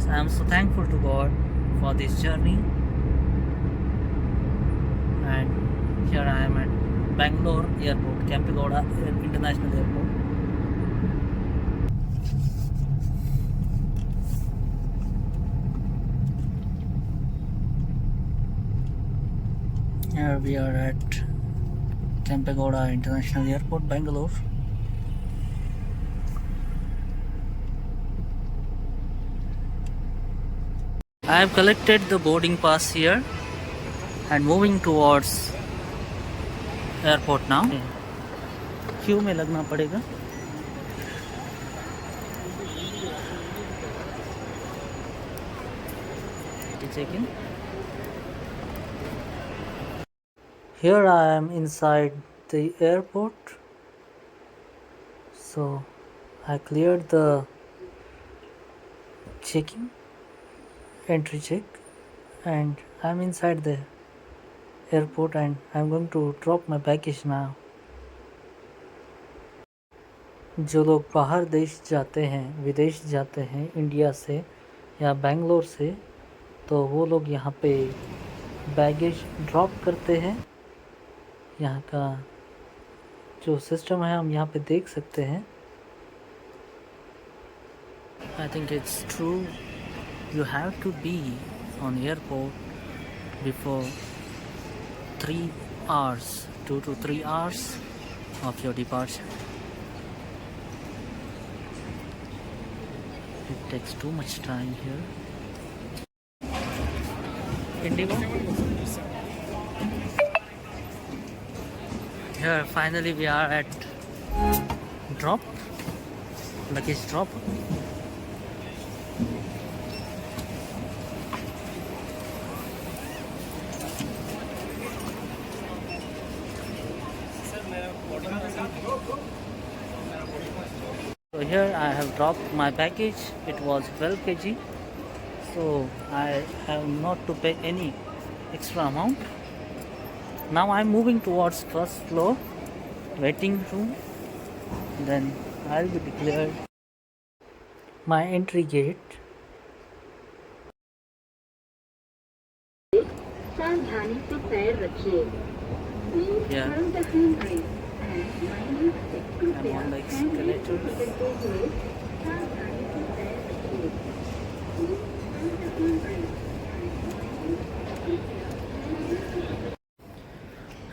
So I'm so thankful to God for this journey. And here I am at Bangalore Airport, Kempegowda International Airport. Here we are at Kempegowda International Airport, Bangalore. I have collected the boarding pass here and moving towards airport now. Q में लगना पड़ेगा. Check in. Here I am inside the airport. So I cleared the checking, entry check, and I'm inside the airport and I'm going to drop my baggage now. जो लोग बाहर देश जाते हैं, विदेश जाते हैं इंडिया से या बेंगलोर से, तो वो लोग यहाँ पे बैगेज ड्रॉप करते हैं. यहाँ का जो सिस्टम है हम यहाँ पे देख सकते हैं. I think it's true. You have to be on airport before 3 hours, 2 to 3 hours of your departure. It takes too much time here. Indigo. Here finally we are at drop, luggage drop. So here I have dropped my baggage. It was 12 kg, so I have not to pay any extra amount. Now I'm moving towards first floor waiting room, then I'll be declared my entry gate. सावधानी से पैर रखिए. Yeah. I'm on the escalator.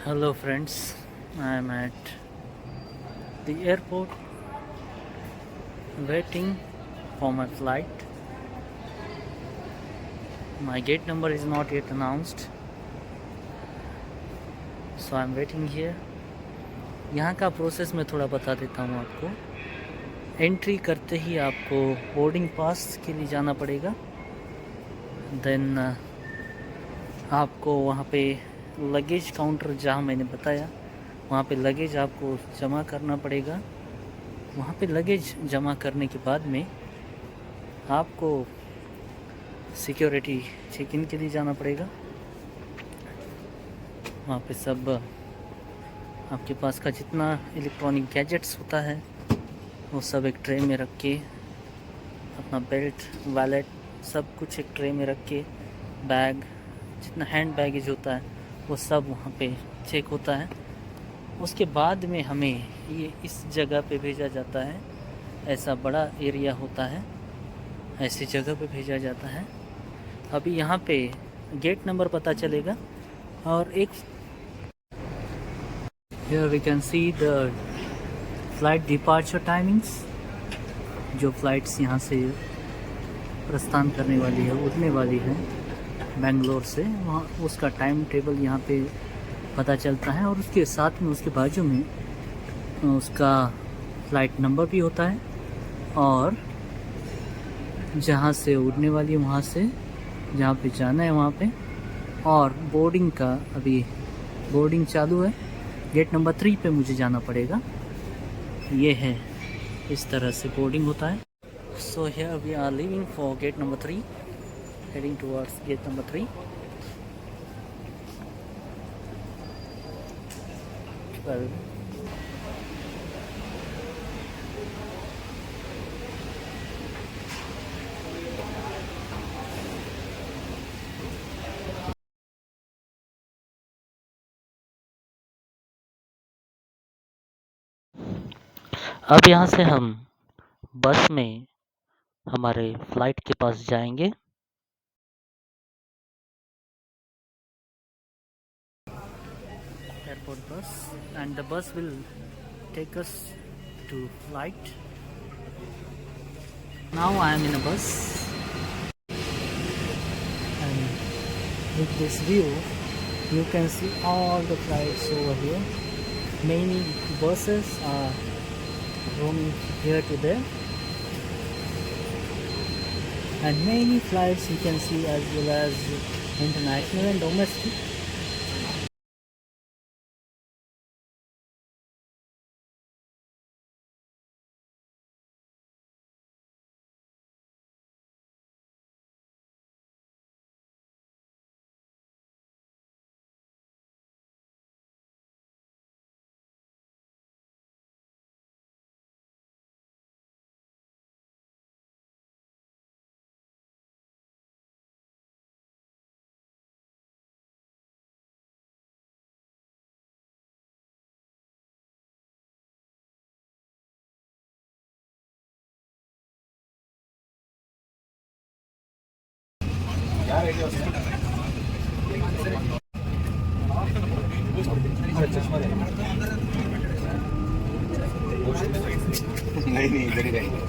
Hello friends, I am at the airport waiting for my flight. My gate number is not yet announced, so I am waiting here. यहाँ का process मैं थोड़ा बता देता हूँ आपको. एंट्री करते ही आपको बोर्डिंग पास के लिए जाना पड़ेगा. देन आपको वहाँ पे लगेज काउंटर जहाँ मैंने बताया वहाँ पे लगेज आपको जमा करना पड़ेगा. वहाँ पे लगेज जमा करने के बाद में आपको सिक्योरिटी चेक इन के लिए जाना पड़ेगा. वहाँ पे सब आपके पास का जितना इलेक्ट्रॉनिक गैजेट्स होता है वो सब एक ट्रे में रख के, अपना बेल्ट, वॉलेट, सब कुछ एक ट्रे में रख के, बैग, जितना हैंड बैगेज होता है वो सब वहाँ पे चेक होता है. उसके बाद में हमें ये इस जगह पे भेजा जाता है. ऐसा बड़ा एरिया होता है, ऐसी जगह पे भेजा जाता है. अभी यहाँ पे गेट नंबर पता चलेगा. और एक here we can see the flight departure timings. जो फ्लाइट्स यहाँ से प्रस्थान करने वाली है, उड़ने वाली है बेंगलोर से, वहाँ उसका टाइम टेबल यहाँ पे पता चलता है. और उसके साथ में उसके बाजू में उसका फ्लाइट नंबर भी होता है. और जहाँ से उड़ने वाली है वहाँ से जहाँ पे जाना है वहाँ पे. और बोर्डिंग का अभी बोर्डिंग चालू है. गेट नंबर 3 पे मुझे जाना पड़ेगा. ये है, इस तरह से बोर्डिंग होता है. So here we are leaving for gate number 3, heading towards gate number 3. Well, अब यहाँ से हम बस में हमारे फ्लाइट के पास जाएंगे। Airport bus, and the bus will take us to flight. Now I am in a bus, and with this view you can see all the flights over here. Many buses are roaming here to there, and many flights you can see, as well as international and domestic. नहीं नहीं इधर ही रहेंगे।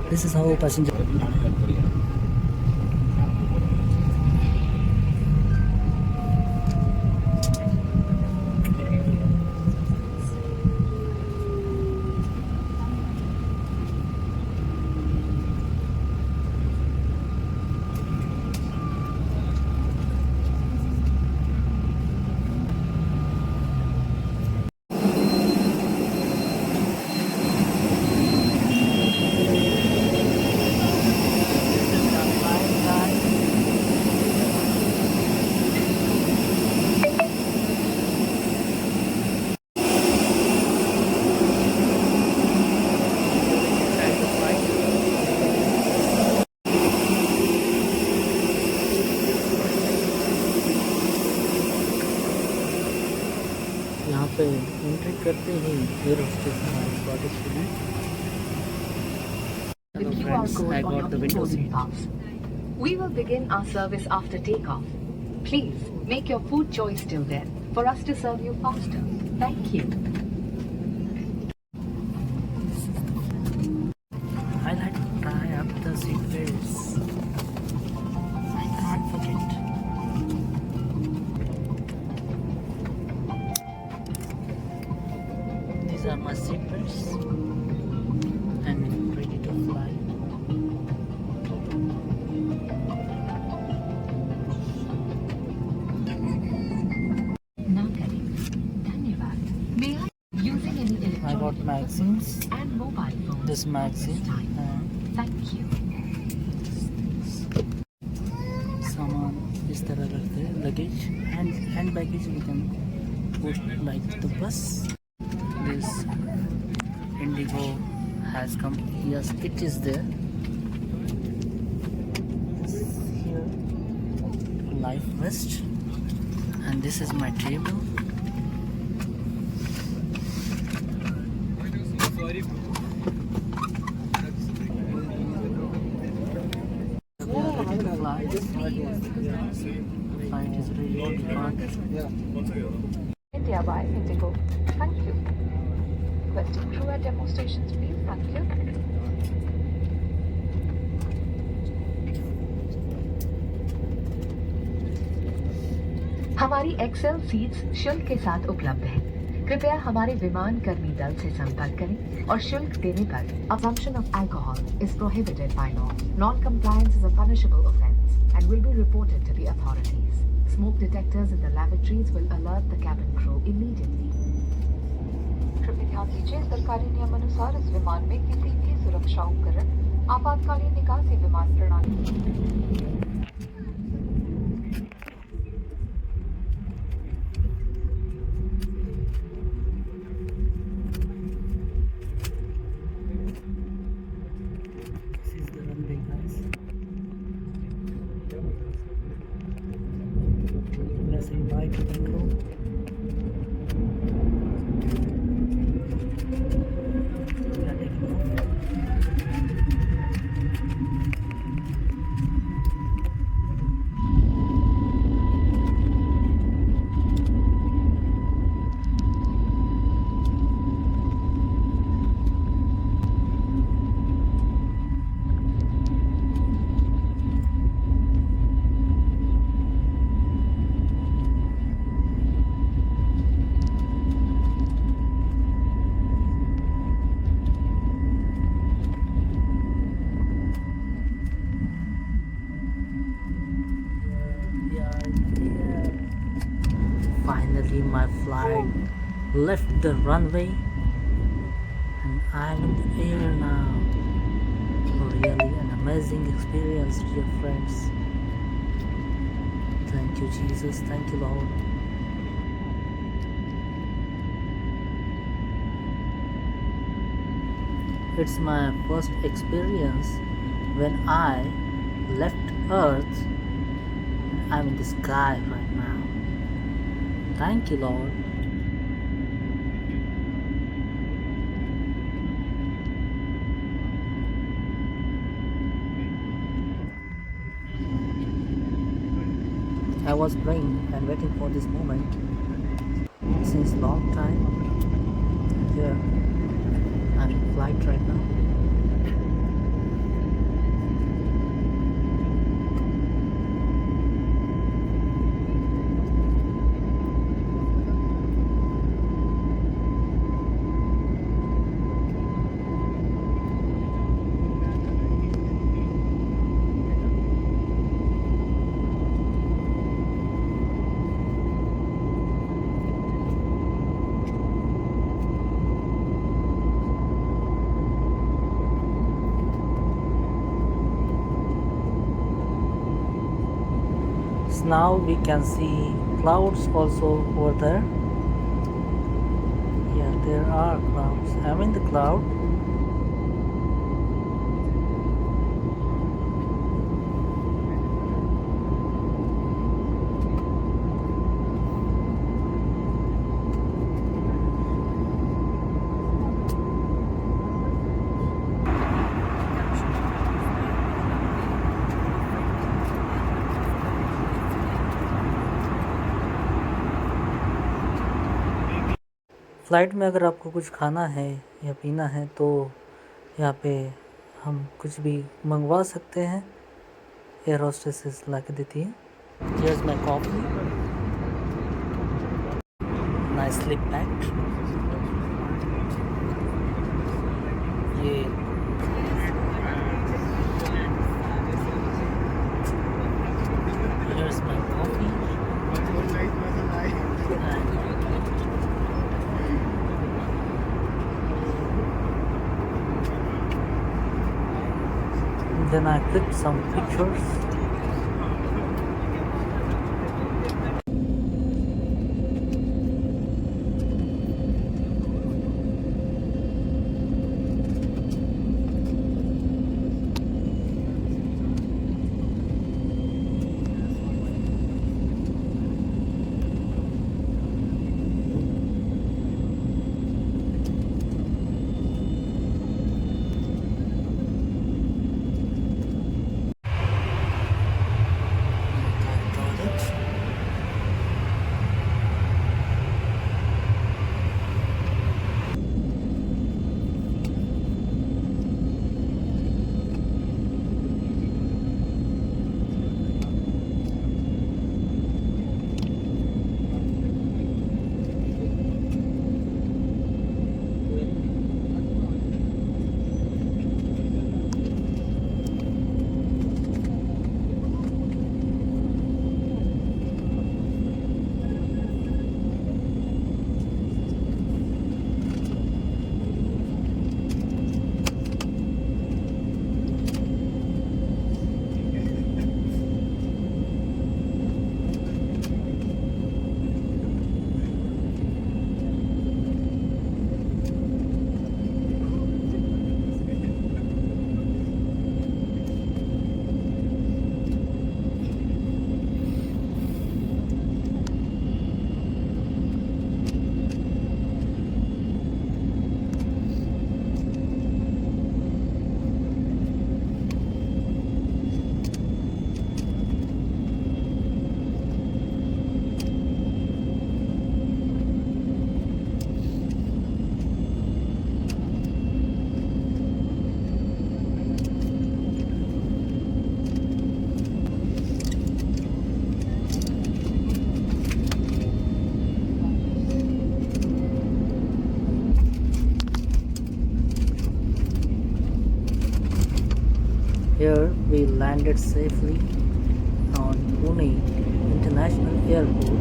This is how passenger. यहाँ पे entry करते ही air hostess हमारे स्वागत करें। The Hello QR friends, code I on got your the window boarding seat. pass. We will begin our service after takeoff. Please make your food choice till then for us to serve you faster. Thank you. I like to try up the seat belts. I can't forget. These are my seat belts and ready to fly. Now getting धन्यवाद. May I using any I got electronic magazines. equipment and mobile phones This at magazine this time? and Thank you. सामान इस तरह रखते हैं, luggage hand baggage we can put like the bus. This Indigo has come. Yes, it is there. Here, life vest, and this is my table. Flight is ready to depart. India by Indigo. Thank you. Requesting crew at demo stations, please. Thank you. हमारी Excel seats शुल्क के साथ उपलब्ध हैं। कृपया हमारे विमान कर्मी दल से संपर्क करें और शुल्क देने पर assumption of alcohol is prohibited by law. Non-compliance is a punishable offense and will be reported to the authorities. Smoke detectors in the lavatories will alert the cabin crew immediately. कृपया ध्यान दीजिए, सरकारी नियमानुसार इस विमान में किसी भी सुरक्षा उपकरण आपातकालीन निकासी विमान प्रणाली This say bye to Bengaluru. We are taking off. We are in the air. Finally, my flight left the runway and I'm in the air now. Really an amazing experience, dear friends. Thank you, Jesus. Thank you, Lord. It's my first experience when I left Earth and I'm in the sky right now. Thank you, Lord. I was praying and waiting for this moment since long time. Here, I'm in flight right now. So now we can see clouds also over there. Yeah, there are clouds. I'm in the cloud. Flight में अगर आपको कुछ खाना है या पीना है तो यहाँ पे हम कुछ भी मंगवा सकते हैं, एयर होस्टेसेस ला के देती है. Here's my coffee, nicely packed. ये here's my coffee. Then I clicked some pictures. Here we landed safely on Pune International Airport.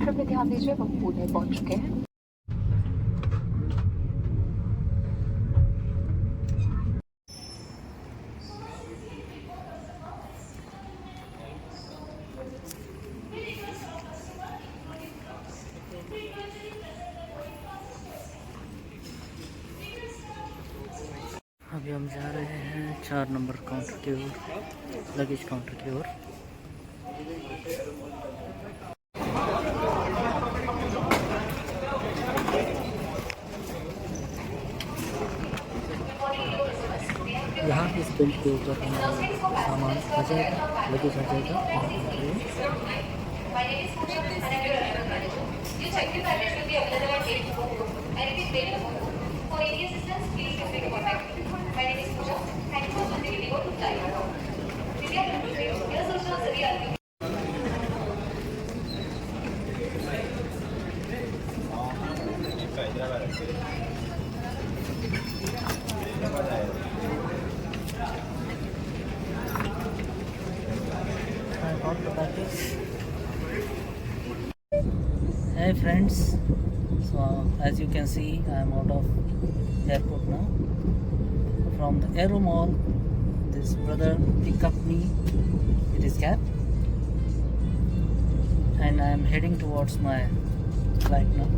कृपया ध्यान दीजिए हम पुणे पहुंच चुके हैं। अभी हम जा रहे हैं 4 नंबर काउंटर की ओर, लगेज काउंटर की ओर। यहाँ इस बेल्ट के ऊपर हमारा सामान आ जाएगा, लगेज आ जाएगा। Hey friends, so as you can see I am out of airport now. From the Aero Mall, this brother picked up me with his cab and I am heading towards my flight now.